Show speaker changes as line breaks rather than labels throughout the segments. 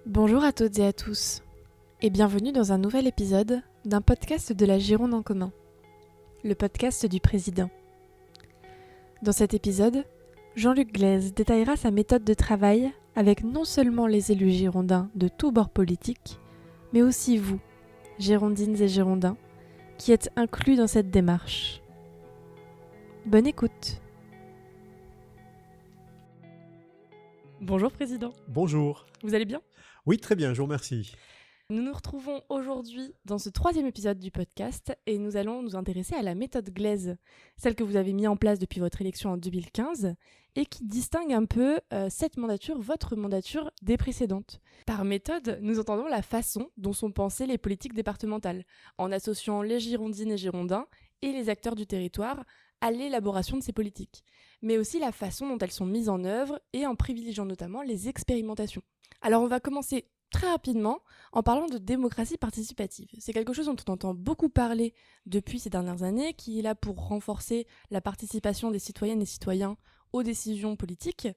Bonjour à toutes et à tous, et bienvenue dans un nouvel épisode d'un podcast de la Gironde en commun, le podcast du président. Dans cet épisode, Jean-Luc Glaise détaillera sa méthode de travail avec non seulement les élus girondins de tous bords politiques, mais aussi vous, girondines et girondins, qui êtes inclus dans cette démarche. Bonne écoute. Bonjour Président.
Bonjour.
Vous allez bien ?
Oui, très bien, je vous remercie.
Nous nous retrouvons aujourd'hui dans ce 3e épisode du podcast et nous allons nous intéresser à la méthode Glaise, celle que vous avez mise en place depuis votre élection en 2015 et qui distingue un peu cette mandature, votre mandature, des précédentes. Par méthode, nous entendons la façon dont sont pensées les politiques départementales, en associant les girondines et girondins et les acteurs du territoire à l'élaboration de ces politiques, mais aussi la façon dont elles sont mises en œuvre et en privilégiant notamment les expérimentations. Alors on va commencer très rapidement en parlant de démocratie participative. C'est quelque chose dont on entend beaucoup parler depuis ces dernières années, qui est là pour renforcer la participation des citoyennes et citoyens aux décisions politiques,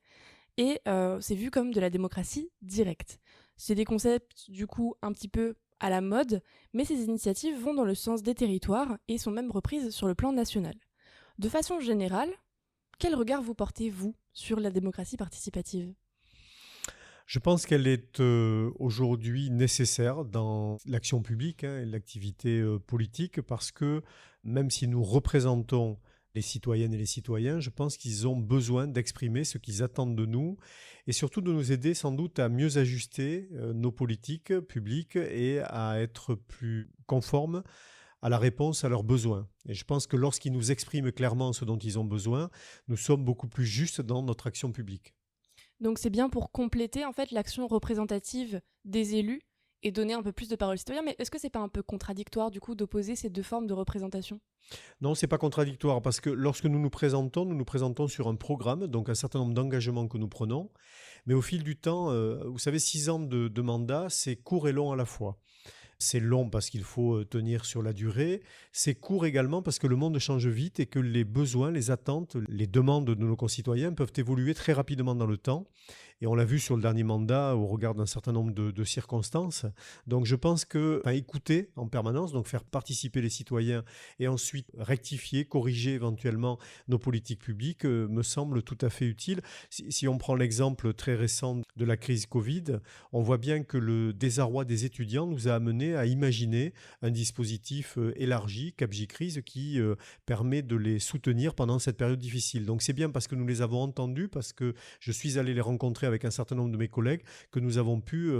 et c'est vu comme de la démocratie directe. C'est des concepts du coup un petit peu à la mode, mais ces initiatives vont dans le sens des territoires et sont même reprises sur le plan national. De façon générale, quel regard vous portez, vous, sur la démocratie participative ?
Je pense qu'elle est aujourd'hui nécessaire dans l'action publique et l'activité politique parce que même si nous représentons les citoyennes et les citoyens, je pense qu'ils ont besoin d'exprimer ce qu'ils attendent de nous et surtout de nous aider sans doute à mieux ajuster nos politiques publiques et à être plus conformes à la réponse à leurs besoins. Et je pense que lorsqu'ils nous expriment clairement ce dont ils ont besoin, nous sommes beaucoup plus justes dans notre action publique.
Donc c'est bien pour compléter en fait l'action représentative des élus et donner un peu plus de parole aux citoyens, mais est-ce que c'est pas un peu contradictoire du coup d'opposer ces deux formes de représentation ?
Non, c'est pas contradictoire parce que lorsque nous nous présentons sur un programme, donc un certain nombre d'engagements que nous prenons, mais au fil du temps, vous savez, 6 ans de mandat, c'est court et long à la fois. C'est long parce qu'il faut tenir sur la durée. C'est court également parce que le monde change vite et que les besoins, les attentes, les demandes de nos concitoyens peuvent évoluer très rapidement dans le temps. Et on l'a vu sur le dernier mandat au regard d'un certain nombre de circonstances. Donc je pense que écouter en permanence, donc faire participer les citoyens et ensuite rectifier, corriger éventuellement nos politiques publiques me semble tout à fait utile. Si on prend l'exemple très récent de la crise Covid, on voit bien que le désarroi des étudiants nous a amené à imaginer un dispositif élargi, CapJCrise, qui permet de les soutenir pendant cette période difficile. Donc c'est bien parce que nous les avons entendus, parce que je suis allé les rencontrer avec un certain nombre de mes collègues, que nous avons pu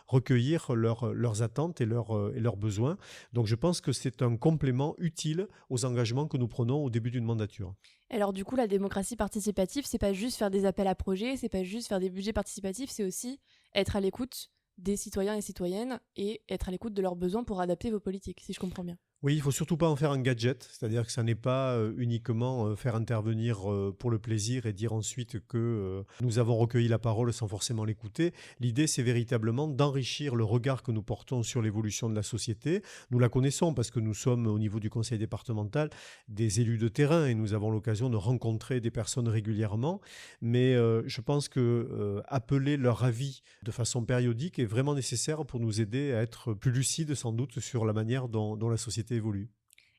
recueillir leurs attentes et leurs besoins. Donc je pense que c'est un complément utile aux engagements que nous prenons au début d'une mandature.
Alors du coup, la démocratie participative, c'est pas juste faire des appels à projets, c'est pas juste faire des budgets participatifs, c'est aussi être à l'écoute des citoyens et citoyennes et être à l'écoute de leurs besoins pour adapter vos politiques, si je comprends bien.
Oui, il ne faut surtout pas en faire un gadget, c'est-à-dire que ça n'est pas uniquement faire intervenir pour le plaisir et dire ensuite que nous avons recueilli la parole sans forcément l'écouter. L'idée, c'est véritablement d'enrichir le regard que nous portons sur l'évolution de la société. Nous la connaissons parce que nous sommes au niveau du conseil départemental des élus de terrain et nous avons l'occasion de rencontrer des personnes régulièrement. Mais je pense que appeler leur avis de façon périodique est vraiment nécessaire pour nous aider à être plus lucides sans doute sur la manière dont la société évolue.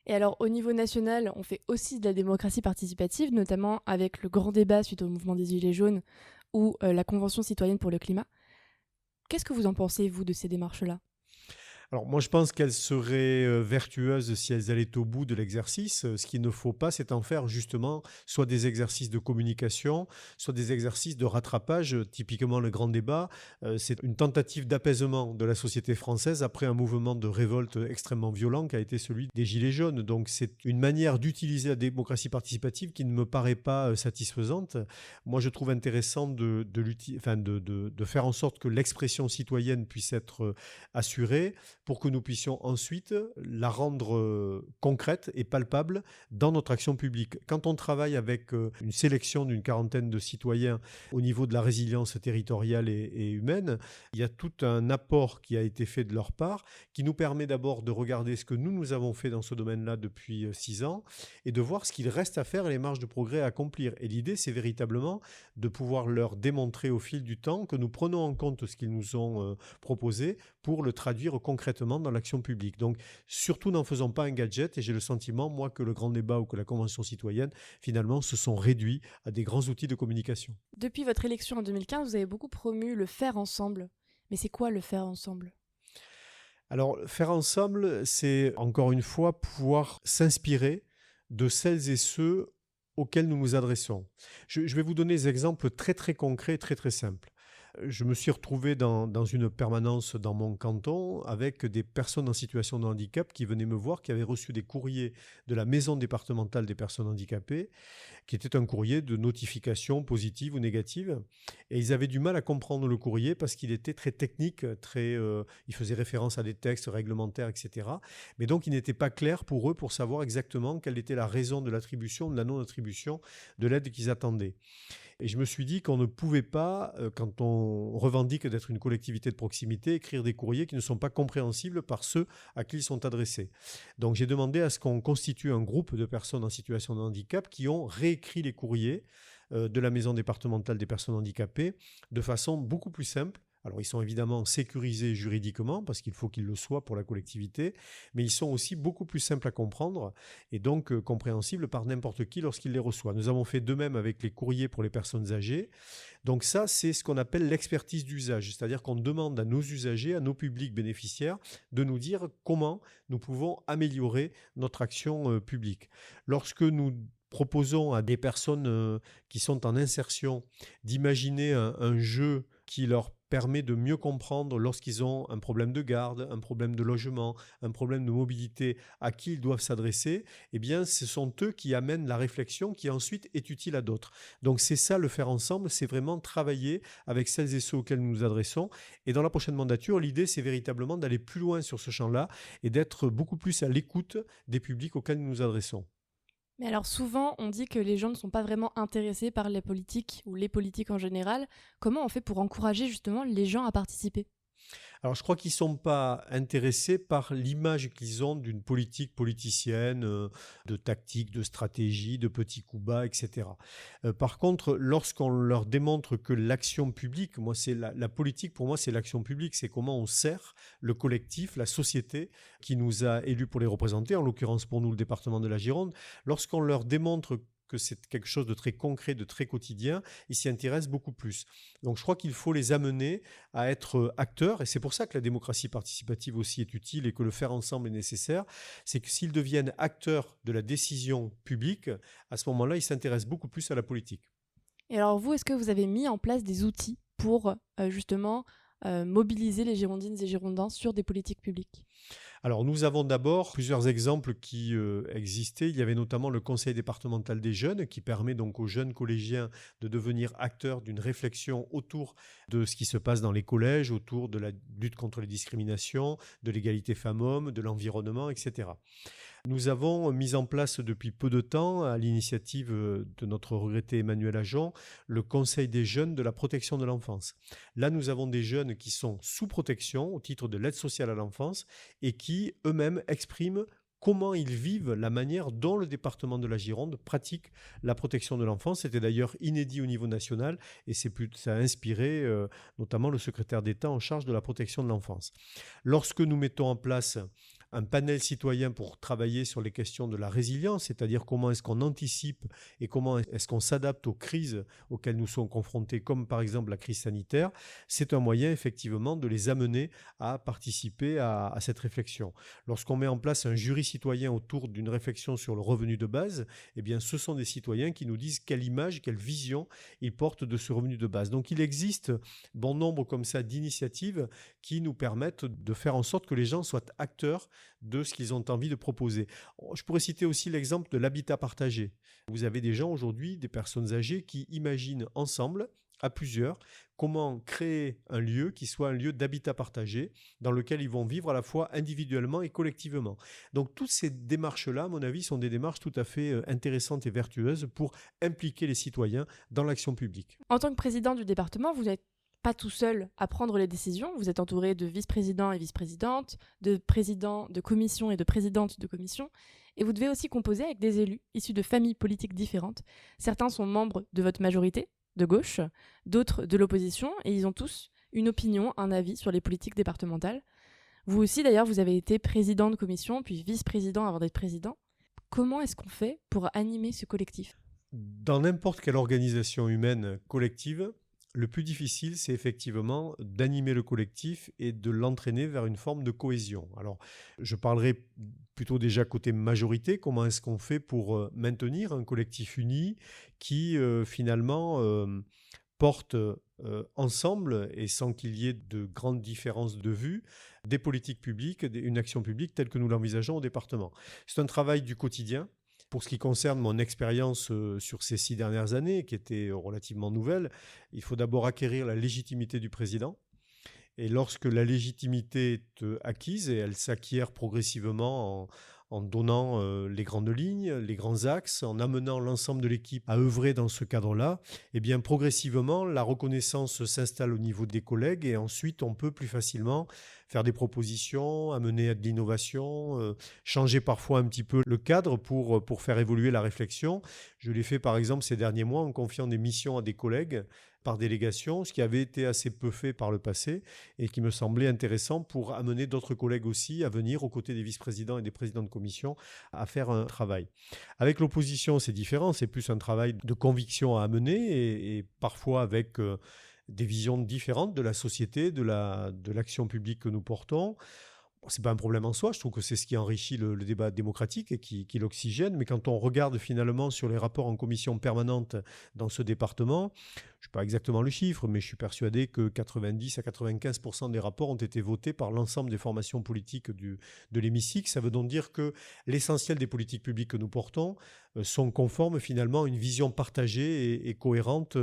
Et alors, au niveau national, on fait aussi de la démocratie participative, notamment avec le grand débat suite au mouvement des Gilets jaunes ou la Convention citoyenne pour le climat. Qu'est-ce que vous en pensez, vous, de ces démarches-là ?
Alors moi je pense qu'elles seraient vertueuses si elles allaient au bout de l'exercice. Ce qu'il ne faut pas, c'est en faire justement soit des exercices de communication, soit des exercices de rattrapage. Typiquement le grand débat, c'est une tentative d'apaisement de la société française après un mouvement de révolte extrêmement violent qui a été celui des Gilets jaunes. Donc c'est une manière d'utiliser la démocratie participative qui ne me paraît pas satisfaisante. Moi je trouve intéressant de faire en sorte que l'expression citoyenne puisse être assurée. pour que nous puissions ensuite la rendre concrète et palpable dans notre action publique. Quand on travaille avec une sélection d'une quarantaine de citoyens au niveau de la résilience territoriale et humaine, il y a tout un apport qui a été fait de leur part, qui nous permet d'abord de regarder ce que nous avons fait dans ce domaine-là depuis 6 ans et de voir ce qu'il reste à faire et les marges de progrès à accomplir. Et l'idée, c'est véritablement de pouvoir leur démontrer au fil du temps que nous prenons en compte ce qu'ils nous ont proposé pour le traduire concrètement dans l'action publique. Donc, surtout n'en faisons pas un gadget, et j'ai le sentiment, moi, que le grand débat ou que la Convention citoyenne, finalement, se sont réduits à des grands outils de communication.
Depuis votre élection en 2015, vous avez beaucoup promu le faire ensemble. Mais c'est quoi le faire ensemble ?
Alors, faire ensemble, c'est encore une fois pouvoir s'inspirer de celles et ceux auxquels nous nous adressons. Je vais vous donner des exemples très très concrets, très très simples. Je me suis retrouvé dans une permanence dans mon canton avec des personnes en situation de handicap qui venaient me voir, qui avaient reçu des courriers de la maison départementale des personnes handicapées, qui était un courrier de notification positive ou négative. Et ils avaient du mal à comprendre le courrier parce qu'il était très technique, il faisait référence à des textes réglementaires, etc. Mais donc, il n'était pas clair pour eux pour savoir exactement quelle était la raison de l'attribution ou de la non-attribution de l'aide qu'ils attendaient. Et je me suis dit qu'on ne pouvait pas, quand on revendique d'être une collectivité de proximité, écrire des courriers qui ne sont pas compréhensibles par ceux à qui ils sont adressés. Donc j'ai demandé à ce qu'on constitue un groupe de personnes en situation de handicap qui ont réécrit les courriers de la maison départementale des personnes handicapées de façon beaucoup plus simple. Alors, ils sont évidemment sécurisés juridiquement parce qu'il faut qu'ils le soient pour la collectivité, mais ils sont aussi beaucoup plus simples à comprendre et donc compréhensibles par n'importe qui lorsqu'il les reçoit. Nous avons fait de même avec les courriers pour les personnes âgées. Donc ça, c'est ce qu'on appelle l'expertise d'usage, c'est-à-dire qu'on demande à nos usagers, à nos publics bénéficiaires, de nous dire comment nous pouvons améliorer notre action publique. Lorsque nous proposons à des personnes qui sont en insertion d'imaginer un jeu qui leur permet de mieux comprendre lorsqu'ils ont un problème de garde, un problème de logement, un problème de mobilité, à qui ils doivent s'adresser, eh bien, ce sont eux qui amènent la réflexion qui ensuite est utile à d'autres. Donc, c'est ça, le faire ensemble, c'est vraiment travailler avec celles et ceux auxquels nous nous adressons. Et dans la prochaine mandature, l'idée, c'est véritablement d'aller plus loin sur ce champ-là et d'être beaucoup plus à l'écoute des publics auxquels nous nous adressons.
Mais alors souvent, on dit que les gens ne sont pas vraiment intéressés par les politiques ou les politiques en général. Comment on fait pour encourager justement les gens à participer ?
Alors, je crois qu'ils ne sont pas intéressés par l'image qu'ils ont d'une politique politicienne, de tactique, de stratégie, de petits coups bas, etc. Par contre, lorsqu'on leur démontre que l'action publique, moi, c'est la politique, pour moi, c'est l'action publique, c'est comment on sert le collectif, la société qui nous a élus pour les représenter, en l'occurrence pour nous, le département de la Gironde. Lorsqu'on leur démontre que c'est quelque chose de très concret, de très quotidien, ils s'y intéressent beaucoup plus. Donc je crois qu'il faut les amener à être acteurs, et c'est pour ça que la démocratie participative aussi est utile et que le faire ensemble est nécessaire, c'est que s'ils deviennent acteurs de la décision publique, à ce moment-là, ils s'intéressent beaucoup plus à la politique.
Et alors vous, est-ce que vous avez mis en place des outils pour justement mobiliser les Girondines et Girondins sur des politiques publiques ?
Alors, nous avons d'abord plusieurs exemples qui existaient. Il y avait notamment le Conseil départemental des jeunes qui permet donc aux jeunes collégiens de devenir acteurs d'une réflexion autour de ce qui se passe dans les collèges, autour de la lutte contre les discriminations, de l'égalité femmes-hommes, de l'environnement, etc. Nous avons mis en place depuis peu de temps, à l'initiative de notre regretté Emmanuel Ajon, le Conseil des jeunes de la protection de l'enfance. Là, nous avons des jeunes qui sont sous protection au titre de l'aide sociale à l'enfance et qui eux-mêmes expriment comment ils vivent la manière dont le département de la Gironde pratique la protection de l'enfance. C'était d'ailleurs inédit au niveau national et ça a inspiré notamment le secrétaire d'État en charge de la protection de l'enfance. Lorsque nous mettons en place un panel citoyen pour travailler sur les questions de la résilience, c'est-à-dire comment est-ce qu'on anticipe et comment est-ce qu'on s'adapte aux crises auxquelles nous sommes confrontés, comme par exemple la crise sanitaire, c'est un moyen effectivement de les amener à participer à cette réflexion. Lorsqu'on met en place un jury citoyen autour d'une réflexion sur le revenu de base, eh bien ce sont des citoyens qui nous disent quelle image, quelle vision ils portent de ce revenu de base. Donc il existe bon nombre comme ça d'initiatives qui nous permettent de faire en sorte que les gens soient acteurs de ce qu'ils ont envie de proposer. Je pourrais citer aussi l'exemple de l'habitat partagé. Vous avez des gens aujourd'hui, des personnes âgées qui imaginent ensemble à plusieurs, comment créer un lieu qui soit un lieu d'habitat partagé dans lequel ils vont vivre à la fois individuellement et collectivement. Donc toutes ces démarches-là, à mon avis, sont des démarches tout à fait intéressantes et vertueuses pour impliquer les citoyens dans l'action publique.
En tant que président du département, vous n'êtes pas tout seul à prendre les décisions. Vous êtes entouré de vice-présidents et vice-présidentes, de présidents de commissions et de présidentes de commissions. Et vous devez aussi composer avec des élus issus de familles politiques différentes. Certains sont membres de votre majorité, de gauche, d'autres de l'opposition, et ils ont tous une opinion, un avis sur les politiques départementales. Vous aussi, d'ailleurs, vous avez été président de commission, puis vice-président avant d'être président. Comment est-ce qu'on fait pour animer ce collectif ?
Dans n'importe quelle organisation humaine collective, le plus difficile, c'est effectivement d'animer le collectif et de l'entraîner vers une forme de cohésion. Alors, je parlerai plutôt déjà côté majorité, comment est-ce qu'on fait pour maintenir un collectif uni qui finalement porte ensemble et sans qu'il y ait de grandes différences de vue, des politiques publiques, une action publique telle que nous l'envisageons au département. C'est un travail du quotidien. Pour ce qui concerne mon expérience sur ces 6 dernières années, qui était relativement nouvelle, il faut d'abord acquérir la légitimité du président. Et lorsque la légitimité est acquise, et elle s'acquiert progressivement en donnant les grandes lignes, les grands axes, en amenant l'ensemble de l'équipe à œuvrer dans ce cadre-là, eh bien progressivement, la reconnaissance s'installe au niveau des collègues et ensuite on peut plus facilement faire des propositions, amener à de l'innovation, changer parfois un petit peu le cadre pour faire évoluer la réflexion. Je l'ai fait par exemple ces derniers mois en confiant des missions à des collègues par délégation, ce qui avait été assez peu fait par le passé et qui me semblait intéressant pour amener d'autres collègues aussi à venir aux côtés des vice-présidents et des présidents de commission à faire un travail. Avec l'opposition, c'est différent, c'est plus un travail de conviction à amener et parfois avec des visions différentes de la société, de l'action publique que nous portons. Ce n'est pas un problème en soi, je trouve que c'est ce qui enrichit le débat démocratique et qui l'oxygène, mais quand on regarde finalement sur les rapports en commission permanente dans ce département, je ne sais pas exactement le chiffre, mais je suis persuadé que 90 à 95% des rapports ont été votés par l'ensemble des formations politiques de l'hémicycle. Ça veut donc dire que l'essentiel des politiques publiques que nous portons sont conformes finalement à une vision partagée et cohérente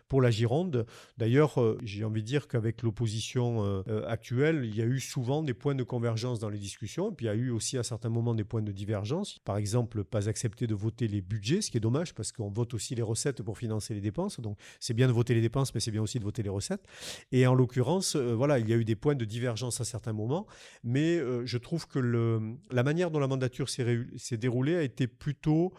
pour la Gironde. D'ailleurs, j'ai envie de dire qu'avec l'opposition actuelle, il y a eu souvent des points de convergence dans les discussions, et puis il y a eu aussi à certains moments des points de divergence. Par exemple, pas accepter de voter les budgets, ce qui est dommage parce qu'on vote aussi les recettes pour financer les dépenses. Donc c'est bien de voter les dépenses, mais c'est bien aussi de voter les recettes. Et en l'occurrence, voilà, il y a eu des points de divergence à certains moments, mais je trouve que la manière dont la mandature s'est déroulée a été plutôt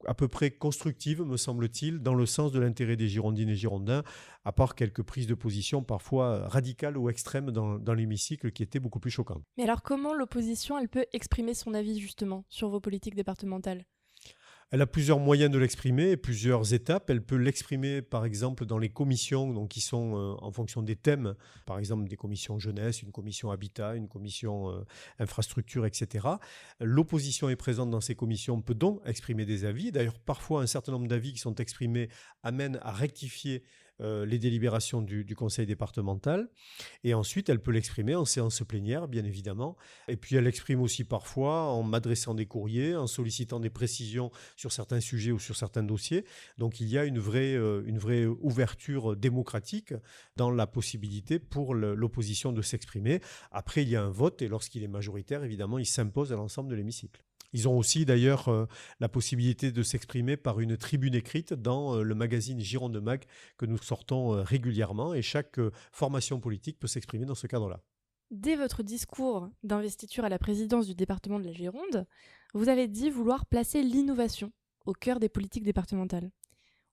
à peu près constructive, me semble-t-il, dans le sens de l'intérêt des Girondines et Girondins, à part quelques prises de position parfois radicales ou extrêmes dans l'hémicycle qui étaient beaucoup plus choquantes.
Mais alors comment l'opposition, elle peut exprimer son avis justement sur vos politiques départementales ?
Elle a plusieurs moyens de l'exprimer, plusieurs étapes. Elle peut l'exprimer, par exemple, dans les commissions donc, qui sont en fonction des thèmes. Par exemple, des commissions jeunesse, une commission habitat, une commission infrastructure, etc. L'opposition est présente dans ces commissions, peut donc exprimer des avis. D'ailleurs, parfois, un certain nombre d'avis qui sont exprimés amènent à rectifier les délibérations du conseil départemental. Et ensuite, elle peut l'exprimer en séance plénière, bien évidemment. Et puis, elle l'exprime aussi parfois en m'adressant des courriers, en sollicitant des précisions sur certains sujets ou sur certains dossiers. Donc, il y a une vraie ouverture démocratique dans la possibilité pour l'opposition de s'exprimer. Après, il y a un vote et lorsqu'il est majoritaire, évidemment, il s'impose à l'ensemble de l'hémicycle. Ils ont aussi d'ailleurs la possibilité de s'exprimer par une tribune écrite dans le magazine Gironde Mag que nous sortons régulièrement et chaque formation politique peut s'exprimer dans ce cadre-là.
Dès votre discours d'investiture à la présidence du département de la Gironde, vous avez dit vouloir placer l'innovation au cœur des politiques départementales.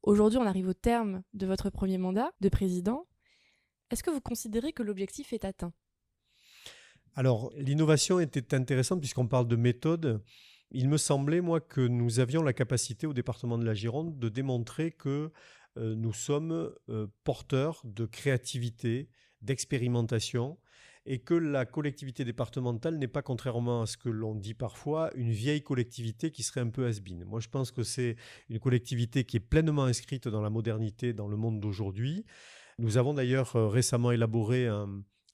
Aujourd'hui, on arrive au terme de votre premier mandat de président. Est-ce que vous considérez que l'objectif est atteint ?
Alors, l'innovation était intéressante puisqu'on parle de méthode. Il me semblait, moi, que nous avions la capacité au département de la Gironde de démontrer que nous sommes porteurs de créativité, d'expérimentation et que la collectivité départementale n'est pas, contrairement à ce que l'on dit parfois, une vieille collectivité qui serait un peu has-been. Moi, je pense que c'est une collectivité qui est pleinement inscrite dans la modernité, dans le monde d'aujourd'hui. Nous avons d'ailleurs récemment élaboré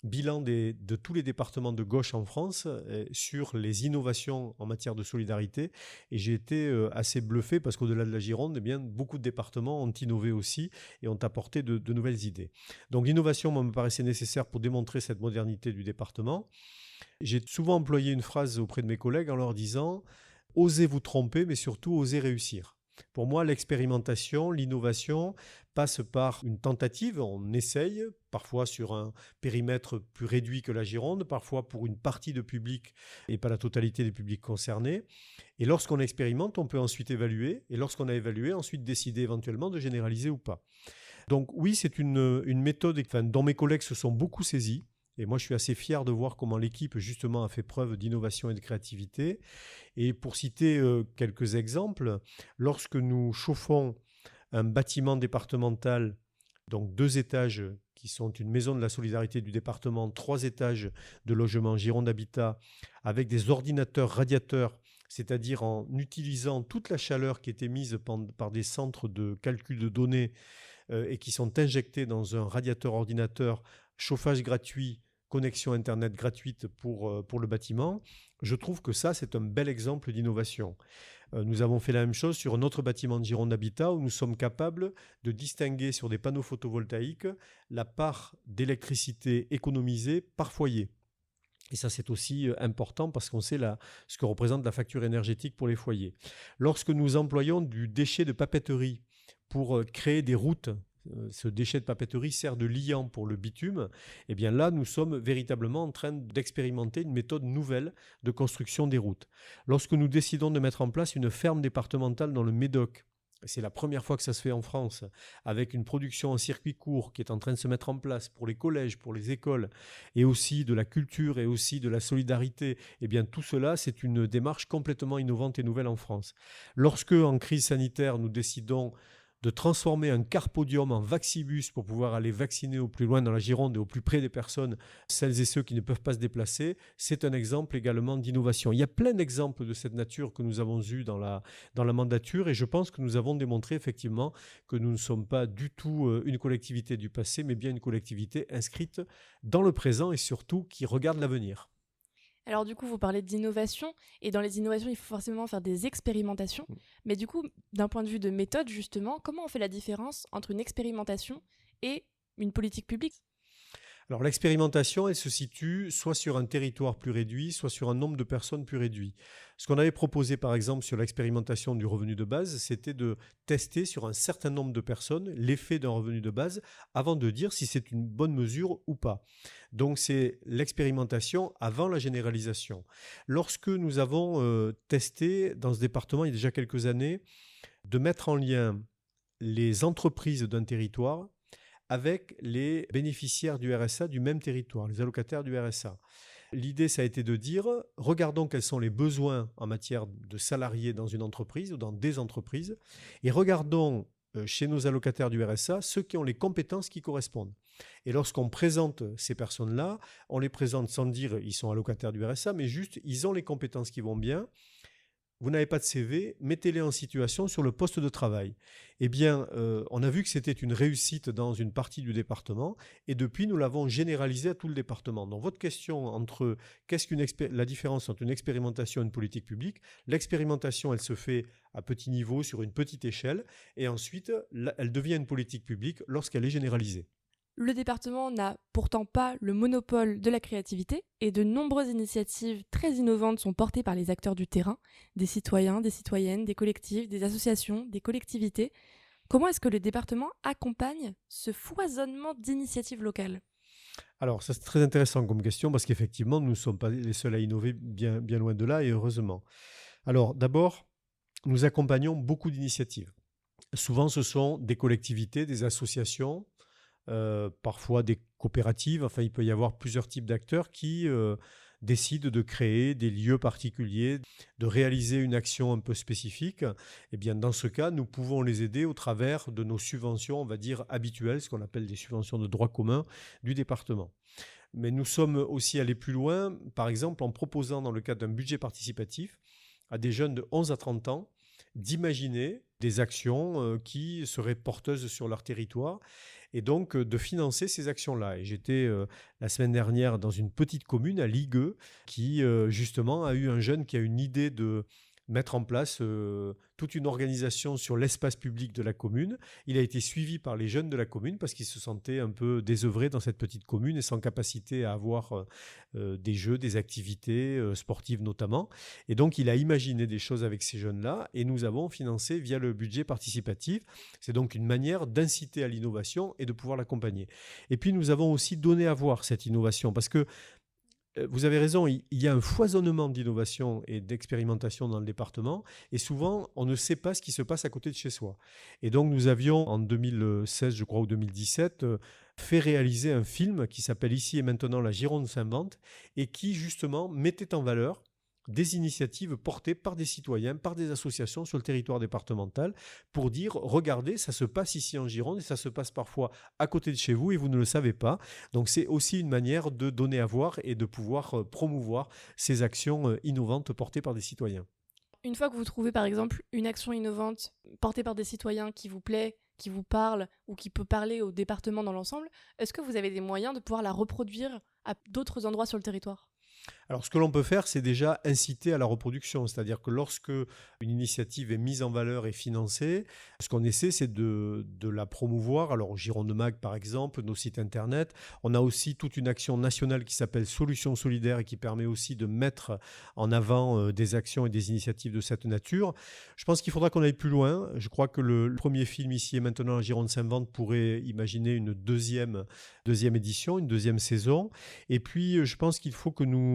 bilan de tous les départements de gauche en France sur les innovations en matière de solidarité. Et j'ai été assez bluffé parce qu'au-delà de la Gironde, eh bien, beaucoup de départements ont innové aussi et ont apporté de nouvelles idées. Donc l'innovation, moi, me paraissait nécessaire pour démontrer cette modernité du département. J'ai souvent employé une phrase auprès de mes collègues en leur disant « Osez vous tromper, mais surtout osez réussir ». Pour moi, l'expérimentation, l'innovation passe par une tentative, on essaye, parfois sur un périmètre plus réduit que la Gironde, parfois pour une partie de public et pas la totalité des publics concernés. Et lorsqu'on expérimente, on peut ensuite évaluer, et lorsqu'on a évalué, ensuite décider éventuellement de généraliser ou pas. Donc oui, c'est une méthode dont mes collègues se sont beaucoup saisis. Et moi, je suis assez fier de voir comment l'équipe, justement, a fait preuve d'innovation et de créativité. Et pour citer quelques exemples, lorsque nous chauffons un bâtiment départemental, donc 2 étages, qui sont une maison de la solidarité du département, 3 étages de logement Gironde Habitat, avec des ordinateurs radiateurs, c'est-à-dire en utilisant toute la chaleur qui est émise par des centres de calcul de données et qui sont injectés dans un radiateur ordinateur, chauffage gratuit, connexion Internet gratuite pour le bâtiment. Je trouve que ça, c'est un bel exemple d'innovation. Nous avons fait la même chose sur un autre bâtiment de Gironde Habitat où nous sommes capables de distinguer sur des panneaux photovoltaïques la part d'électricité économisée par foyer. Et ça, c'est aussi important parce qu'on sait ce que représente la facture énergétique pour les foyers. Lorsque nous employons du déchet de papeterie pour créer des routes, ce déchet de papeterie sert de liant pour le bitume, et bien là, nous sommes véritablement en train d'expérimenter une méthode nouvelle de construction des routes. Lorsque nous décidons de mettre en place une ferme départementale dans le Médoc, c'est la première fois que ça se fait en France, avec une production en circuit court qui est en train de se mettre en place pour les collèges, pour les écoles, et aussi de la culture et aussi de la solidarité, eh bien tout cela, c'est une démarche complètement innovante et nouvelle en France. Lorsque, en crise sanitaire, nous décidons de transformer un car podium en vaccibus pour pouvoir aller vacciner au plus loin dans la Gironde et au plus près des personnes, celles et ceux qui ne peuvent pas se déplacer, c'est un exemple également d'innovation. Il y a plein d'exemples de cette nature que nous avons eus dans la mandature et je pense que nous avons démontré effectivement que nous ne sommes pas du tout une collectivité du passé, mais bien une collectivité inscrite dans le présent et surtout qui regarde l'avenir.
Alors du coup, vous parlez d'innovation, et dans les innovations, il faut forcément faire des expérimentations. Mais du coup, d'un point de vue de méthode, justement, comment on fait la différence entre une expérimentation et une politique publique ?
Alors l'expérimentation, elle se situe soit sur un territoire plus réduit, soit sur un nombre de personnes plus réduit. Ce qu'on avait proposé par exemple sur l'expérimentation du revenu de base, c'était de tester sur un certain nombre de personnes l'effet d'un revenu de base avant de dire si c'est une bonne mesure ou pas. Donc c'est l'expérimentation avant la généralisation. Lorsque nous avons testé dans ce département il y a déjà quelques années de mettre en lien les entreprises d'un territoire avec les bénéficiaires du RSA du même territoire, les allocataires du RSA. L'idée, ça a été de dire, regardons quels sont les besoins en matière de salariés dans une entreprise ou dans des entreprises, et regardons chez nos allocataires du RSA ceux qui ont les compétences qui correspondent. Et lorsqu'on présente ces personnes-là, on les présente sans dire ils sont allocataires du RSA, mais juste ils ont les compétences qui vont bien. Vous n'avez pas de CV, mettez-les en situation sur le poste de travail. Eh bien, on a vu que c'était une réussite dans une partie du département et depuis, nous l'avons généralisé à tout le département. Donc, votre question entre la différence entre une expérimentation et une politique publique, l'expérimentation, elle se fait à petit niveau, sur une petite échelle et ensuite, elle devient une politique publique lorsqu'elle est généralisée.
Le département n'a pourtant pas le monopole de la créativité et de nombreuses initiatives très innovantes sont portées par les acteurs du terrain, des citoyens, des citoyennes, des collectifs, des associations, des collectivités. Comment est-ce que le département accompagne ce foisonnement d'initiatives locales ?
Alors, ça c'est très intéressant comme question parce qu'effectivement, nous ne sommes pas les seuls à innover, bien loin de là et heureusement. Alors, d'abord, nous accompagnons beaucoup d'initiatives. Souvent, ce sont des collectivités, des associations, parfois des coopératives, enfin il peut y avoir plusieurs types d'acteurs qui décident de créer des lieux particuliers, de réaliser une action un peu spécifique. Et bien dans ce cas, nous pouvons les aider au travers de nos subventions, on va dire habituelles, ce qu'on appelle des subventions de droit commun du département. Mais nous sommes aussi allés plus loin, par exemple en proposant dans le cadre d'un budget participatif à des jeunes de 11 à 30 ans d'imaginer des actions qui seraient porteuses sur leur territoire et donc de financer ces actions-là. Et j'étais la semaine dernière dans une petite commune à Ligueux qui justement a eu un jeune qui a une idée de mettre en place toute une organisation sur l'espace public de la commune. Il a été suivi par les jeunes de la commune parce qu'il se sentait un peu désœuvré dans cette petite commune et sans capacité à avoir des jeux, des activités sportives notamment. Et donc, il a imaginé des choses avec ces jeunes-là et nous avons financé via le budget participatif. C'est donc une manière d'inciter à l'innovation et de pouvoir l'accompagner. Et puis, nous avons aussi donné à voir cette innovation parce que vous avez raison, il y a un foisonnement d'innovation et d'expérimentation dans le département et souvent, on ne sait pas ce qui se passe à côté de chez soi. Et donc, nous avions en 2016, je crois, ou 2017, fait réaliser un film qui s'appelle Ici et maintenant, la Gironde s'invente et qui, justement, mettait en valeur des initiatives portées par des citoyens, par des associations sur le territoire départemental pour dire, regardez, ça se passe ici en Gironde et ça se passe parfois à côté de chez vous et vous ne le savez pas. Donc c'est aussi une manière de donner à voir et de pouvoir promouvoir ces actions innovantes portées par des citoyens.
Une fois que vous trouvez par exemple une action innovante portée par des citoyens qui vous plaît, qui vous parle ou qui peut parler au département dans l'ensemble, est-ce que vous avez des moyens de pouvoir la reproduire à d'autres endroits sur le territoire ?
Alors, ce que l'on peut faire, c'est déjà inciter à la reproduction. C'est-à-dire que lorsque une initiative est mise en valeur et financée, ce qu'on essaie, c'est de la promouvoir. Alors, Gironde Mag, par exemple, nos sites internet. On a aussi toute une action nationale qui s'appelle Solutions solidaires et qui permet aussi de mettre en avant des actions et des initiatives de cette nature. Je pense qu'il faudra qu'on aille plus loin. Je crois que le premier film Ici et maintenant, la Gironde s'invente pourrait imaginer une deuxième édition, une deuxième saison. Et puis, je pense qu'il faut que nous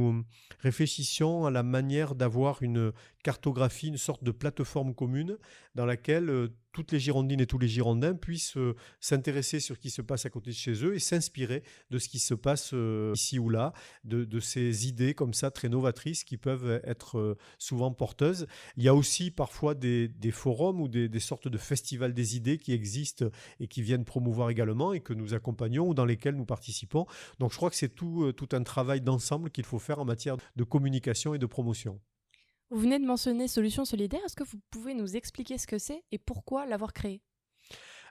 réfléchissions à la manière d'avoir une cartographie, une sorte de plateforme commune dans laquelle toutes les Girondines et tous les Girondins puissent s'intéresser sur ce qui se passe à côté de chez eux et s'inspirer de ce qui se passe ici ou là, de ces idées comme ça très novatrices qui peuvent être souvent porteuses. Il y a aussi parfois des forums ou des sortes de festivals des idées qui existent et qui viennent promouvoir également et que nous accompagnons ou dans lesquels nous participons. Donc je crois que c'est tout un travail d'ensemble qu'il faut faire en matière de communication et de promotion.
Vous venez de mentionner Solutions solidaires, est-ce que vous pouvez nous expliquer ce que c'est et pourquoi l'avoir créé ?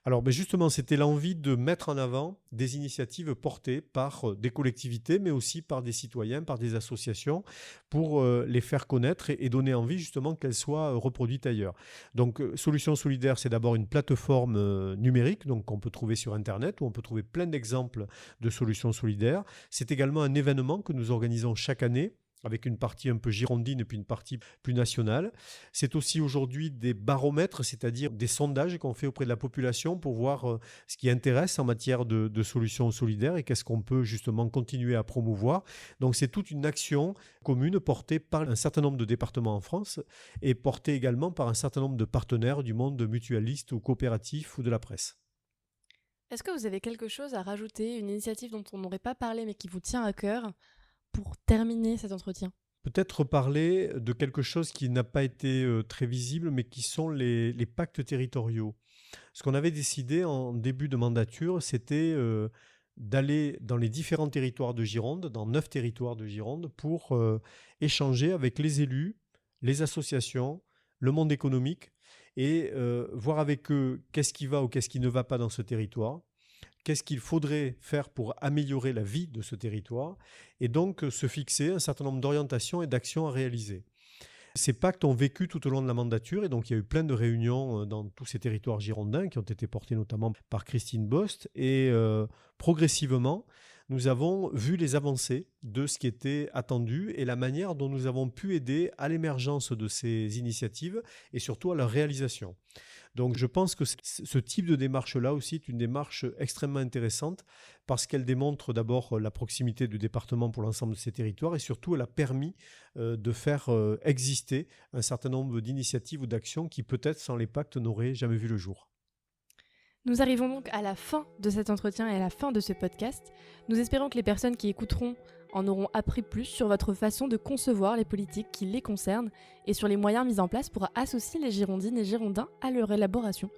Alors justement, c'était l'envie de mettre en avant des initiatives portées par des collectivités, mais aussi par des citoyens, par des associations, pour les faire connaître et donner envie justement qu'elles soient reproduites ailleurs. Donc Solutions solidaires, c'est d'abord une plateforme numérique donc, qu'on peut trouver sur Internet, où on peut trouver plein d'exemples de solutions solidaires. C'est également un événement que nous organisons chaque année, avec une partie un peu girondine et puis une partie plus nationale. C'est aussi aujourd'hui des baromètres, c'est-à-dire des sondages qu'on fait auprès de la population pour voir ce qui intéresse en matière de solutions solidaires et qu'est-ce qu'on peut justement continuer à promouvoir. Donc c'est toute une action commune portée par un certain nombre de départements en France et portée également par un certain nombre de partenaires du monde mutualiste ou coopératif ou de la presse.
Est-ce que vous avez quelque chose à rajouter, une initiative dont on n'aurait pas parlé mais qui vous tient à cœur pour terminer cet entretien ?
Peut-être parler de quelque chose qui n'a pas été très visible, mais qui sont les pactes territoriaux. Ce qu'on avait décidé en début de mandature, c'était d'aller dans les différents territoires de Gironde, dans 9 territoires de Gironde, pour échanger avec les élus, les associations, le monde économique, et voir avec eux qu'est-ce qui va ou qu'est-ce qui ne va pas dans ce territoire. Qu'est-ce qu'il faudrait faire pour améliorer la vie de ce territoire et donc se fixer un certain nombre d'orientations et d'actions à réaliser. Ces pactes ont vécu tout au long de la mandature et donc il y a eu plein de réunions dans tous ces territoires girondins qui ont été portés notamment par Christine Bost et progressivement, nous avons vu les avancées de ce qui était attendu et la manière dont nous avons pu aider à l'émergence de ces initiatives et surtout à leur réalisation. Donc je pense que ce type de démarche-là aussi est une démarche extrêmement intéressante parce qu'elle démontre d'abord la proximité du département pour l'ensemble de ces territoires et surtout elle a permis de faire exister un certain nombre d'initiatives ou d'actions qui peut-être sans les pactes n'auraient jamais vu le jour.
Nous arrivons donc à la fin de cet entretien et à la fin de ce podcast. Nous espérons que les personnes qui écouteront en auront appris plus sur votre façon de concevoir les politiques qui les concernent et sur les moyens mis en place pour associer les Girondines et Girondins à leur élaboration.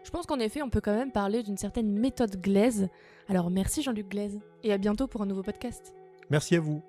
Je pense qu'en effet, on peut quand même parler d'une certaine méthode Glaise. Alors merci Jean-Luc Glaise et à bientôt pour un nouveau podcast.
Merci à vous.